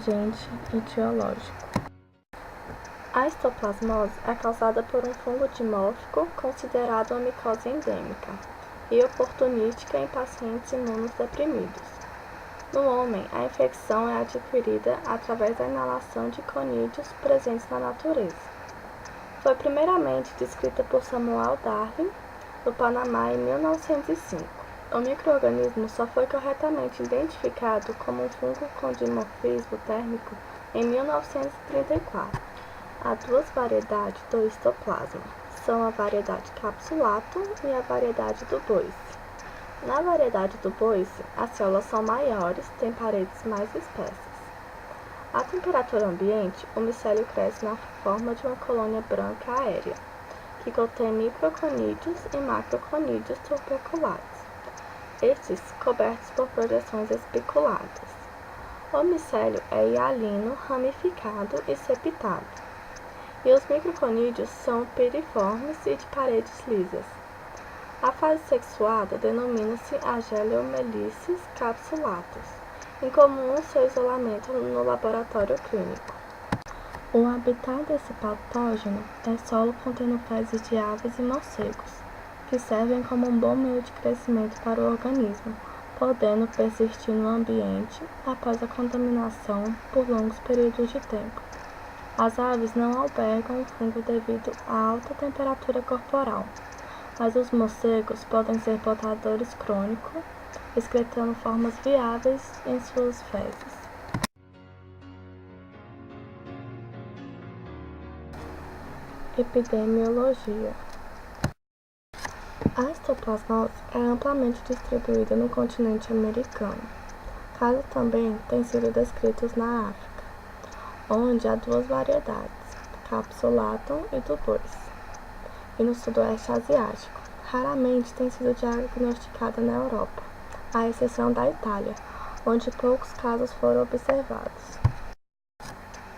agente etiológico. A histoplasmose é causada por um fungo dimórfico considerado uma micose endêmica e oportunística em pacientes imunossuprimidos. No homem, a infecção é adquirida através da inalação de conídeos presentes na natureza. Foi primeiramente descrita por Samuel Darwin, no Panamá, em 1905. O micro-organismo só foi corretamente identificado como um fungo com dimorfismo térmico em 1934. Há duas variedades do histoplasma, são a variedade capsulatum e a variedade do Boyce. Na variedade do Boyce, as células são maiores, têm paredes mais espessas. À temperatura ambiente, o micélio cresce na forma de uma colônia branca aérea, que contém microconídeos e macroconídeos tuberculados, estes cobertos por projeções espiculadas. O micélio é hialino, ramificado e septado, e os microconídeos são piriformes e de paredes lisas. A fase sexuada denomina-se Agelomelices capsulatus, incomum seu isolamento no laboratório clínico. O habitat desse patógeno é solo contendo fezes de aves e morcegos, que servem como um bom meio de crescimento para o organismo, podendo persistir no ambiente após a contaminação por longos períodos de tempo. As aves não albergam o fungo devido à alta temperatura corporal, mas os morcegos podem ser portadores crônicos, excretando formas viáveis em suas fezes. Epidemiologia. A histoplasmose é amplamente distribuída no continente americano. Casos também têm sido descritos na África, onde há duas variedades, capsulatum e do Boyce, e no sudoeste asiático. Raramente tem sido diagnosticada na Europa, à exceção da Itália, onde poucos casos foram observados.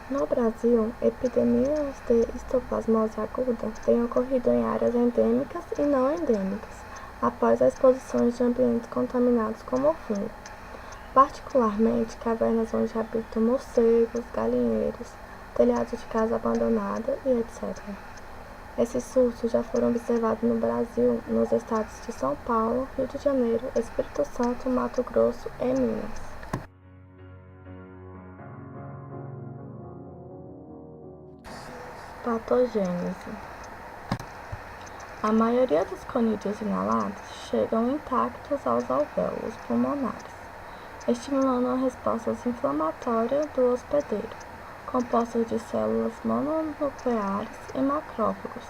No Brasil, epidemias de histoplasmose aguda têm ocorrido em áreas endêmicas e não endêmicas, após a exposição de ambientes contaminados como o fungo, particularmente cavernas onde habitam morcegos, galinheiros, telhados de casa abandonada e etc. Esses surtos já foram observados no Brasil, nos estados de São Paulo, Rio de Janeiro, Espírito Santo, Mato Grosso e Minas. Patogênese. A maioria dos conídeos inalados chegam intactos aos alvéolos pulmonares, estimulando a resposta inflamatória do hospedeiro, compostas de células mononucleares e macrófagos,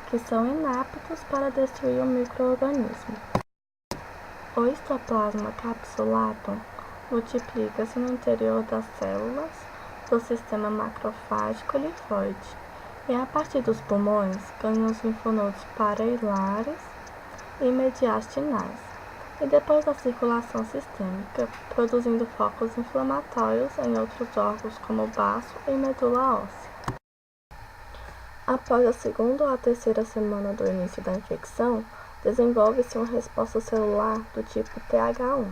que são inaptos para destruir o micro-organismo. O histoplasma capsulatum multiplica-se no interior das células do sistema macrofágico linfóide e, a partir dos pulmões, ganha os linfonodos parailares e mediastinais, e depois da circulação sistêmica, produzindo focos inflamatórios em outros órgãos como baço e medula óssea. Após a segunda ou a terceira semana do início da infecção, desenvolve-se uma resposta celular do tipo TH1,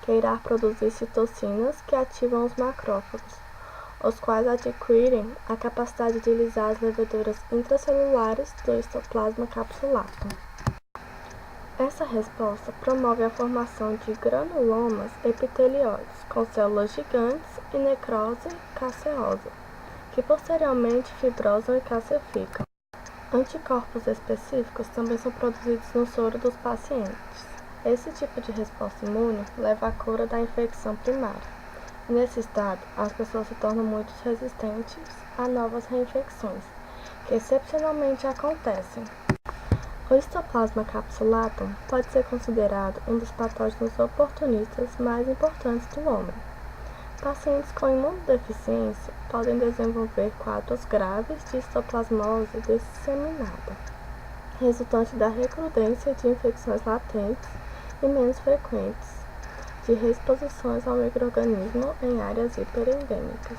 que irá produzir citocinas que ativam os macrófagos, os quais adquirem a capacidade de lisar as leveduras intracelulares do histoplasma capsulatum. Essa resposta promove a formação de granulomas epitelioides com células gigantes e necrose caseosa, que posteriormente fibrosam e calcificam. Anticorpos específicos também são produzidos no soro dos pacientes. Esse tipo de resposta imune leva à cura da infecção primária. Nesse estado, as pessoas se tornam muito resistentes a novas reinfecções, que excepcionalmente acontecem. O histoplasma capsulatum pode ser considerado um dos patógenos oportunistas mais importantes do homem. Pacientes com imunodeficiência podem desenvolver quadros graves de histoplasmose disseminada, resultante da recrudescência de infecções latentes e menos frequentes, de reexposições ao micro-organismo em áreas hiperendêmicas.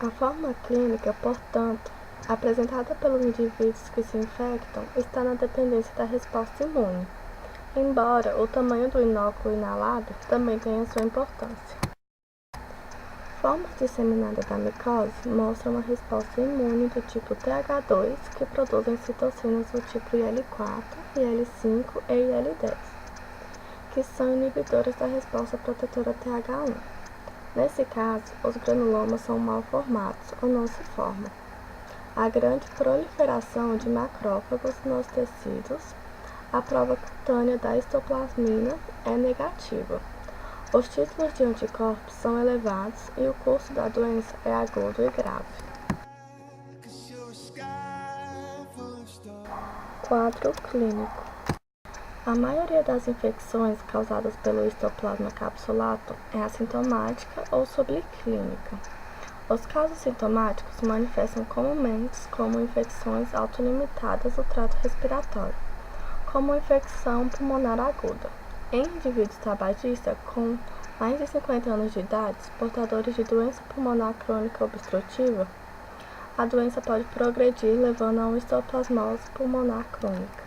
A forma clínica, portanto, apresentada pelos indivíduos que se infectam está na dependência da resposta imune, embora o tamanho do inóculo inalado também tenha sua importância. formas disseminadas da micose mostram uma resposta imune do tipo TH2 que produzem citocinas do tipo IL-4, IL-5 e IL-10, que são inibidoras da resposta protetora TH1. Nesse caso, os granulomas são mal formados ou não se formam. A grande proliferação de macrófagos nos tecidos, a prova cutânea da histoplasmina é negativa. Os títulos de anticorpos são elevados e o curso da doença é agudo e grave. Quadro clínico. A maioria das infecções causadas pelo histoplasma capsulatum é assintomática ou subclínica. Os casos sintomáticos se manifestam comumente como infecções autolimitadas do trato respiratório, como infecção pulmonar aguda. Em indivíduos tabagistas com mais de 50 anos de idade, portadores de doença pulmonar crônica obstrutiva, a doença pode progredir levando a uma histoplasmose pulmonar crônica.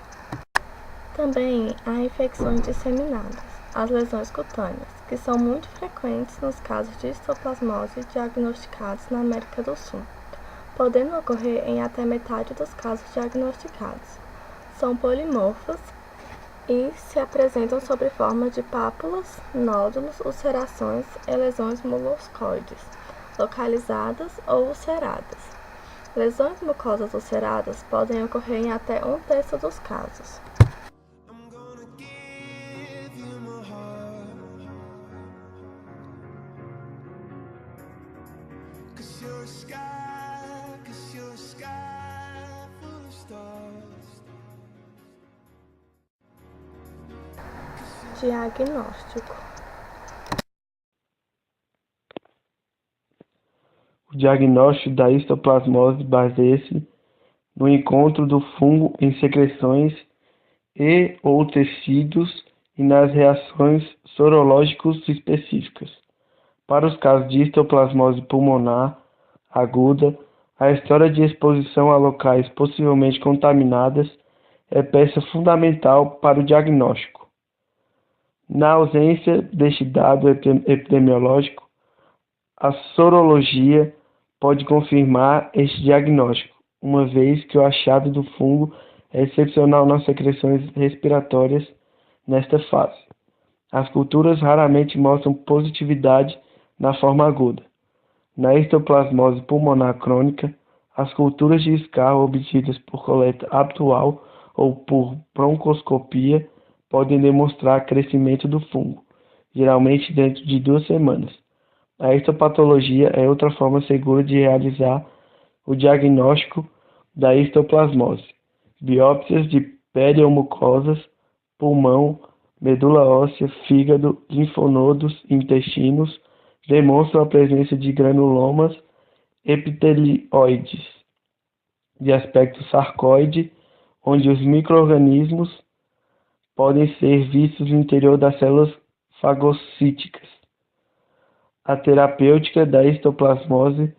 Também há infecções disseminadas, as lesões cutâneas, que são muito frequentes nos casos de histoplasmose diagnosticados na América do Sul, podendo ocorrer em até metade dos casos diagnosticados. São polimorfas e se apresentam sob forma de pápulas, nódulos, ulcerações e lesões mucoscoides, localizadas ou ulceradas. Lesões mucosas ulceradas podem ocorrer em até 1/3 dos casos. Diagnóstico. O diagnóstico da histoplasmose baseia-se no encontro do fungo em secreções e ou tecidos e nas reações sorológicas específicas. Para os casos de histoplasmose pulmonar aguda, a história de exposição a locais possivelmente contaminadas é peça fundamental para o diagnóstico. Na ausência deste dado epidemiológico, a sorologia pode confirmar este diagnóstico, uma vez que o achado do fungo é excepcional nas secreções respiratórias nesta fase. As culturas raramente mostram positividade na forma aguda. Na histoplasmose pulmonar crônica, as culturas de escarro obtidas por coleta habitual ou por broncoscopia podem demonstrar crescimento do fungo, geralmente dentro de 2 semanas. A histopatologia é outra forma segura de realizar o diagnóstico da histoplasmose. Biópsias de pele ou mucosas, pulmão, medula óssea, fígado, linfonodos e intestinos demonstram a presença de granulomas epitelioides de aspecto sarcoide, onde os micro-organismos podem ser vistos no interior das células fagocíticas. A terapêutica da histoplasmose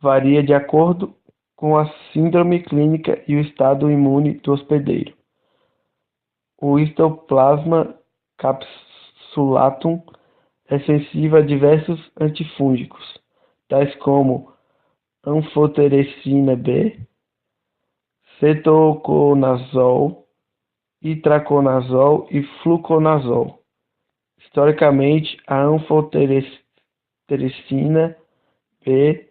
varia de acordo com a síndrome clínica e o estado imune do hospedeiro. O histoplasma capsulatum é sensível a diversos antifúngicos, tais como anfotericina B, cetoconazol, itraconazol e fluconazol. Historicamente, a anfotericina B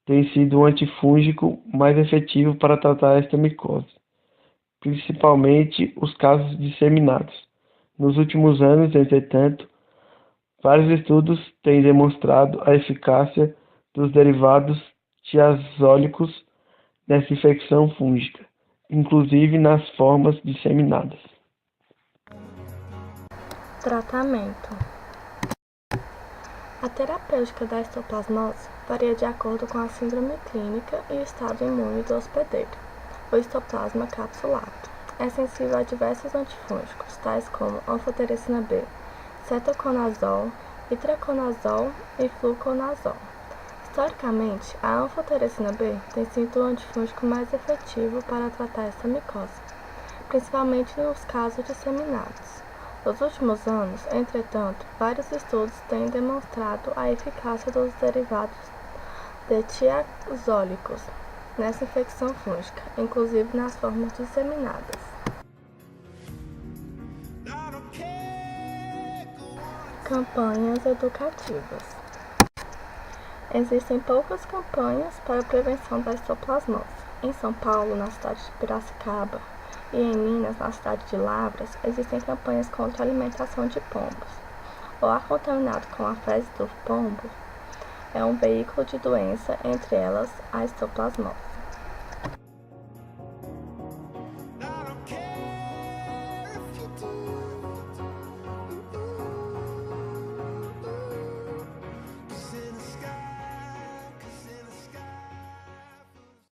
tem sido o antifúngico mais efetivo para tratar esta micose, principalmente os casos disseminados. Nos últimos anos, entretanto, vários estudos têm demonstrado a eficácia dos derivados tiazólicos nessa infecção fúngica, inclusive nas formas disseminadas. Tratamento. A terapêutica da histoplasmose varia de acordo com a síndrome clínica e o estado imune do hospedeiro. O histoplasma capsulatum é sensível a diversos antifúngicos, tais como anfotericina B, cetoconazol, itraconazol e fluconazol. Historicamente, a anfotericina B tem sido o antifúngico mais efetivo para tratar essa micose, principalmente nos casos disseminados. Nos últimos anos, entretanto, vários estudos têm demonstrado a eficácia dos derivados de tiazólicos nessa infecção fúngica, inclusive nas formas disseminadas. Campanhas educativas. Existem poucas campanhas para a prevenção da histoplasmose. Em São Paulo, na cidade de Piracicaba, e em Minas, na cidade de Lavras, existem campanhas contra a alimentação de pombos. O ar contaminado com a fezes do pombo é um veículo de doença, entre elas a histoplasmose.